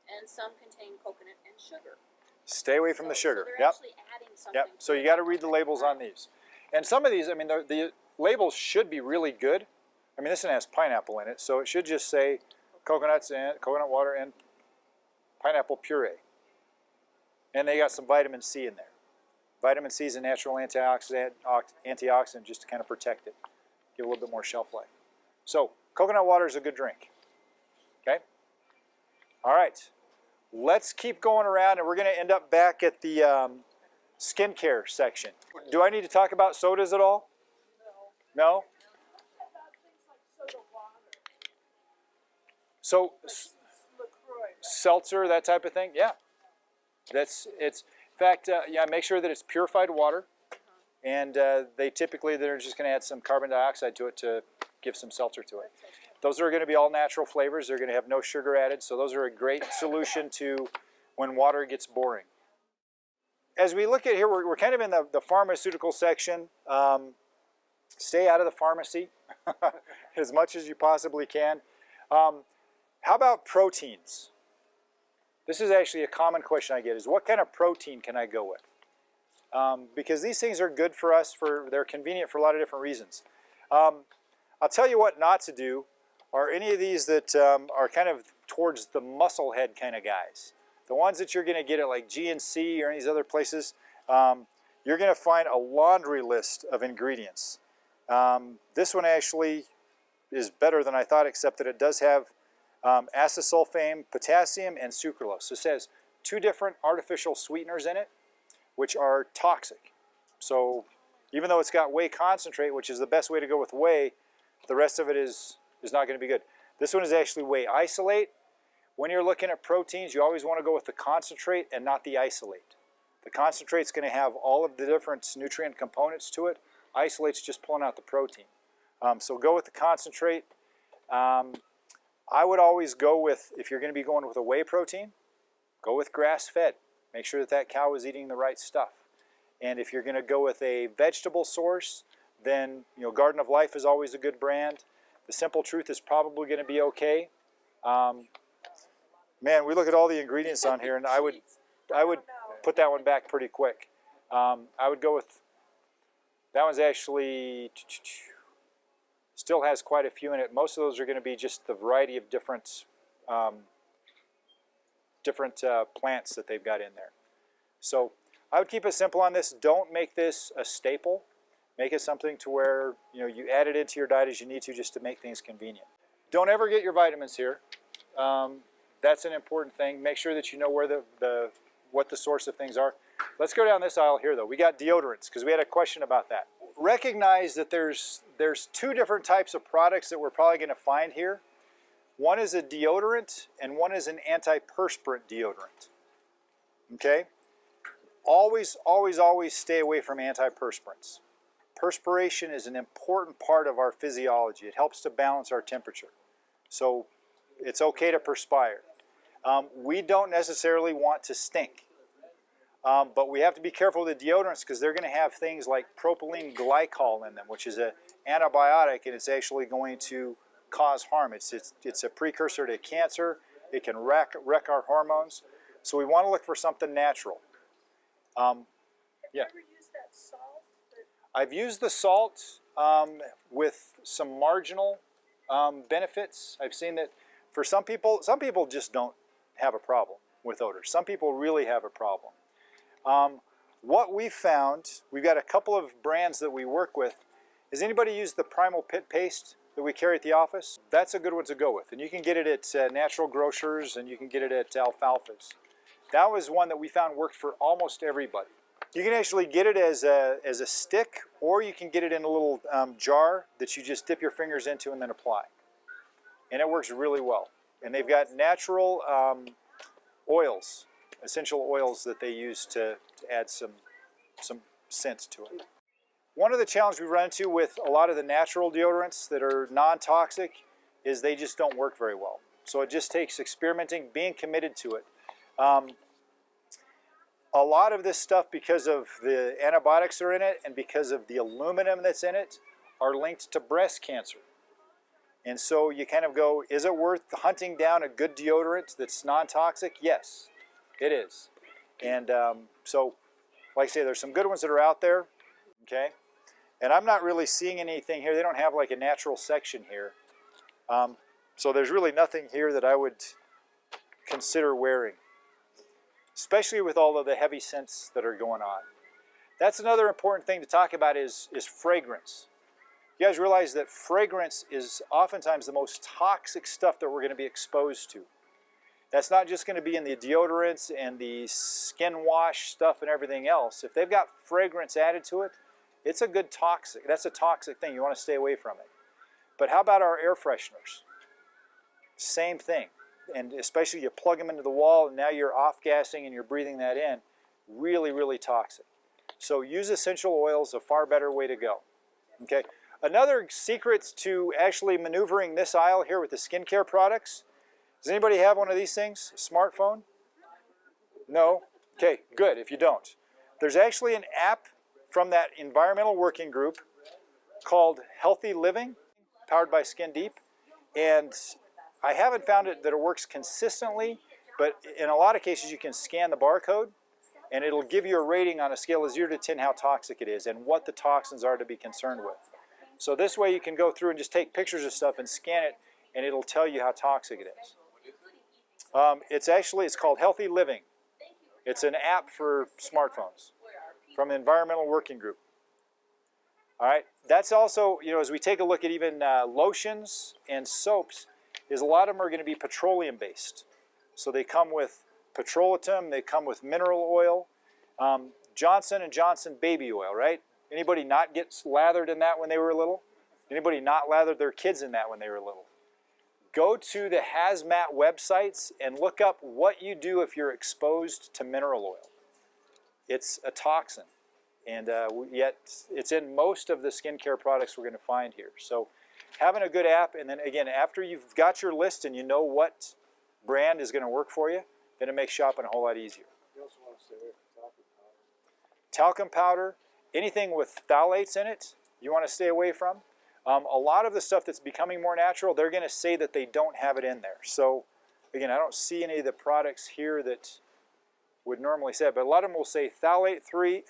and some contain coconut and sugar.
Stay away from the sugar.
So they're actually adding something.
Yep. So you got to read the labels on these. And some of these, I mean, the labels should be really good. I mean, this one has pineapple in it, so it should just say coconuts and coconut water and pineapple puree. And they got some vitamin C in there. Vitamin C is a natural antioxidant just to kind of protect it, give a little bit more shelf life. So coconut water is a good drink. Okay? All right. Let's keep going around, and we're going to end up back at the skincare section. Do I need to talk about sodas at all? No?
What about things like soda water?
So
LaCroix.
seltzer, that type of thing? Yeah. In fact, yeah, make sure that it's purified water, and they're just going to add some carbon dioxide to it to give some seltzer to it. Those are going to be all natural flavors. They're going to have no sugar added, so those are a great solution to when water gets boring. As we look at here, we're kind of in the pharmaceutical section. Stay out of the pharmacy as much as you possibly can. How about proteins? This is actually a common question I get, is what kind of protein can I go with? Because these things are good for us, they're convenient for a lot of different reasons. I'll tell you what not to do are any of these that are kind of towards the muscle head kind of guys. The ones that you're going to get at like GNC or any of these other places, you're going to find a laundry list of ingredients. This one actually is better than I thought, except that it does have acesulfame, potassium, and sucralose. So it says 2 different artificial sweeteners in it, which are toxic. So even though it's got whey concentrate, which is the best way to go with whey, the rest of it is not going to be good. This one is actually whey isolate. When you're looking at proteins, you always want to go with the concentrate and not the isolate. The concentrate's going to have all of the different nutrient components to it. Isolate's just pulling out the protein. So go with the concentrate. I would always go with, if you're going to be going with a whey protein, go with grass-fed. Make sure that that cow is eating the right stuff. And if you're going to go with a vegetable source, then Garden of Life is always a good brand. The Simple Truth is probably going to be okay. Man, we look at all the ingredients on here, and I would put that one back pretty quick. I would go with, that one's actually still has quite a few in it. Most of those are going to be just the variety of different plants that they've got in there. So I would keep it simple on this. Don't make this a staple. Make it something to where you add it into your diet as you need to, just to make things convenient. Don't ever get your vitamins here. That's an important thing. Make sure that you know where what the source of things are. Let's go down this aisle here, though. We got deodorants, because we had a question about that. Recognize that there's two different types of products that we're probably going to find here. One is a deodorant, and one is an antiperspirant deodorant. Okay? Always, always, always stay away from antiperspirants. Perspiration is an important part of our physiology. It helps to balance our temperature. So it's okay to perspire. We don't necessarily want to stink. But we have to be careful with the deodorants, because they're going to have things like propylene glycol in them, which is an antibiotic, and it's actually going to cause harm. It's a precursor to cancer. It can wreck our hormones. So we want to look for something natural.
Have
Yeah.
you ever used that salt?
I've used the salt with some marginal benefits. I've seen that for some people just don't have a problem with odors. Some people really have a problem. What we've found, we've got a couple of brands that we work with. Has anybody used the Primal Pit paste that we carry at the office? That's a good one to go with. And you can get it at natural grocers, and you can get it at Alfalfa's. That was one that we found worked for almost everybody. You can actually get it as a stick, or you can get it in a little jar that you just dip your fingers into and then apply. And it works really well. And they've got natural oils, essential oils that they use to add some scent to it. One of the challenges we run into with a lot of the natural deodorants that are non-toxic is they just don't work very well. So it just takes experimenting, being committed to it. A lot of this stuff, because of the antibiotics that are in it and because of the aluminum that's in it, are linked to breast cancer. And so you kind of go, is it worth hunting down a good deodorant that's non-toxic? Yes, it is. And so, like I say, there's some good ones that are out there, okay? And I'm not really seeing anything here. They don't have like a natural section here. So there's really nothing here that I would consider wearing, especially with all of the heavy scents that are going on. That's another important thing to talk about is fragrance. You guys realize that fragrance is oftentimes the most toxic stuff that we're going to be exposed to. That's not just going to be in the deodorants and the skin wash stuff and everything else. If they've got fragrance added to it, it's a good toxic. That's a toxic thing. You want to stay away from it. But how about our air fresheners? Same thing. And especially you plug them into the wall and now you're off-gassing and you're breathing that in. Really, really toxic. So use essential oils, a far better way to go. Okay. Another secret to actually maneuvering this aisle here with the skincare products. Does anybody have one of these things? A smartphone? No? Okay, good if you don't. There's actually an app from that environmental working group called Healthy Living, powered by Skin Deep. And I haven't found it that it works consistently, but in a lot of cases you can scan the barcode and it'll give you a rating on a scale of 0 to 10 how toxic it is and what the toxins are to be concerned with. So this way you can go through and just take pictures of stuff and scan it, and it'll tell you how toxic it is. It's called Healthy Living. It's an app for smartphones from the Environmental Working Group. All right, that's also, as we take a look at even lotions and soaps, is a lot of them are going to be petroleum based. So they come with petrolatum, they come with mineral oil, Johnson & Johnson baby oil, right? Anybody not get lathered in that when they were little? Anybody not lathered their kids in that when they were little? Go to the hazmat websites and look up what you do if you're exposed to mineral oil. It's a toxin, and yet it's in most of the skincare products we're going to find here. So having a good app, and then again, after you've got your list and you know what brand is going to work for you, then it makes shopping a whole lot easier.
You also want to stay away from talcum powder.
Talcum powder, anything with phthalates in it, you want to stay away from. A lot of the stuff that's becoming more natural, they're going to say that they don't have it in there. So again, I don't see any of the products here that would normally say it, but a lot of them will say phthalate-free,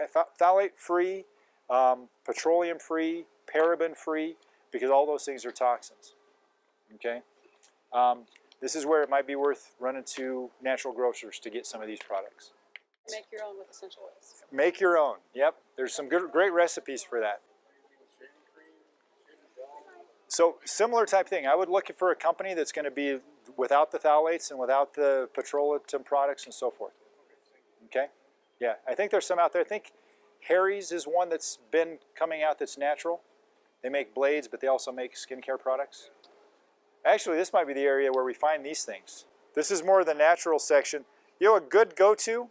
petroleum-free, paraben-free, because all those things are toxins. Okay? This is where it might be worth running to natural grocers to get some of these products.
Make your own with essential oils.
Make your own. Yep. There's some great recipes for that. So similar type thing. I would look for a company that's going to be without the phthalates and without the petroleum products and so forth. Okay? Yeah, I think there's some out there. I think Harry's is one that's been coming out that's natural. They make blades, but they also make skincare products. Actually, this might be the area where we find these things. This is more the natural section. You know, a good go-to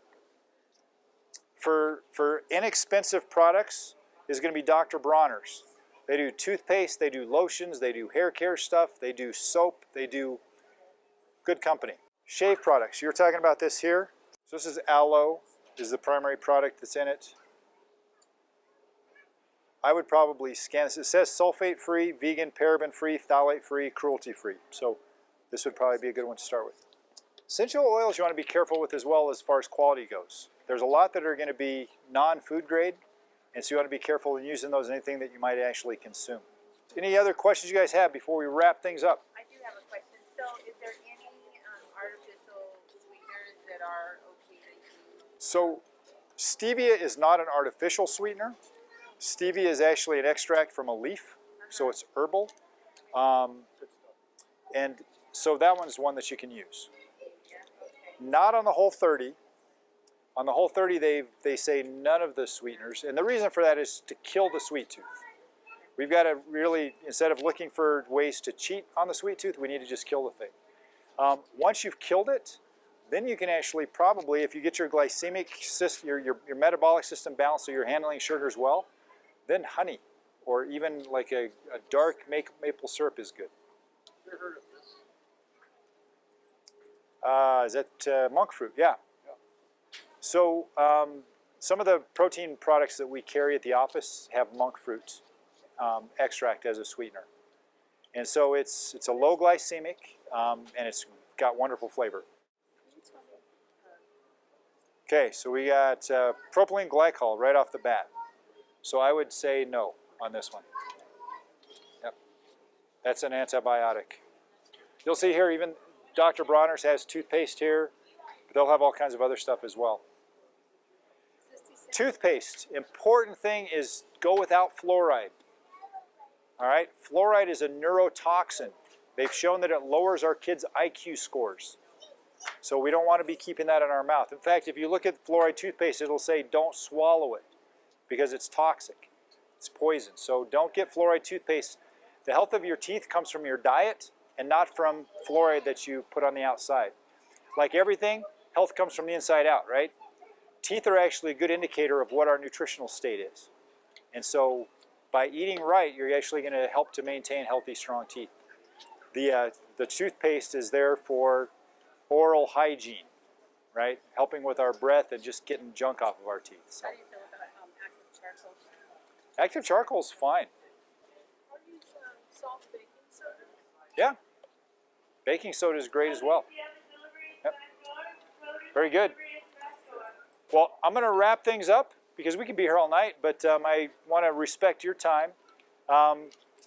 for inexpensive products is going to be Dr. Bronner's. They do toothpaste, they do lotions, they do hair care stuff, they do soap, they do good company. Shave products, you were talking about this here. So this is aloe, is the primary product that's in it. I would probably scan this. It says sulfate-free, vegan, paraben-free, phthalate-free, cruelty-free. So this would probably be a good one to start with. Essential oils you want to be careful with as well as far as quality goes. There's a lot that are going to be non-food grade, and so you want to be careful in using those in anything that you might actually consume. Any other questions you guys have before we wrap things up?
I do have a question. So is there any artificial sweeteners that are okay to use?
So stevia is not an artificial sweetener. Stevia is actually an extract from a leaf, so it's herbal. And so that one's one that you can use.
Yeah, okay.
Not on the Whole 30. On the Whole 30, they say none of the sweeteners. And the reason for that is to kill the sweet tooth. We've got to really, instead of looking for ways to cheat on the sweet tooth, we need to just kill the thing. Once you've killed it, then you can actually probably, if you get your glycemic system, your metabolic system balanced so you're handling sugars well, then honey, or even like a dark maple syrup is good.
Ever heard of this?
Is that monk fruit? Yeah. So some of the protein products that we carry at the office have monk fruit extract as a sweetener. And so it's a low glycemic and it's got wonderful flavor. Okay, so we got propylene glycol right off the bat. So I would say no on this one. Yep. That's an antibiotic. You'll see here even Dr. Bronner's has toothpaste here. But they'll have all kinds of other stuff as well. Toothpaste, important thing is go without fluoride. All right, fluoride is a neurotoxin. They've shown that it lowers our kids' IQ scores. So we don't want to be keeping that in our mouth. In fact, if you look at fluoride toothpaste, it'll say don't swallow it because it's toxic. It's poison. So don't get fluoride toothpaste. The health of your teeth comes from your diet and not from fluoride that you put on the outside. Like everything, health comes from the inside out, right? Teeth are actually a good indicator of what our nutritional state is. And so by eating right, you're actually going to help to maintain healthy, strong teeth. The toothpaste is there for oral hygiene, right? Helping with our breath and just getting junk off of our teeth. So.
How do you feel about active charcoal?
Active charcoal is fine.
I'll use soft baking soda.
Yeah. Baking soda is great as well. Yep. Very good. Well, I'm going to wrap things up because we could be here all night, but I want to respect your time.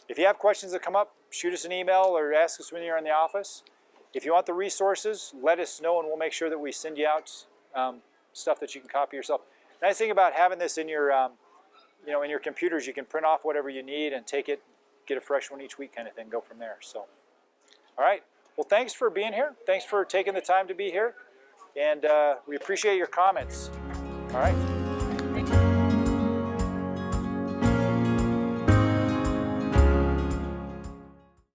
If you have questions that come up, shoot us an email or ask us when you're in the office. If you want the resources, let us know and we'll make sure that we send you out stuff that you can copy yourself. Nice thing about having this in your, in your computers, you can print off whatever you need and take it, get a fresh one each week kind of thing, go from there. So, all right. Well, thanks for being here. Thanks for taking the time to be here. And we appreciate your comments. All right.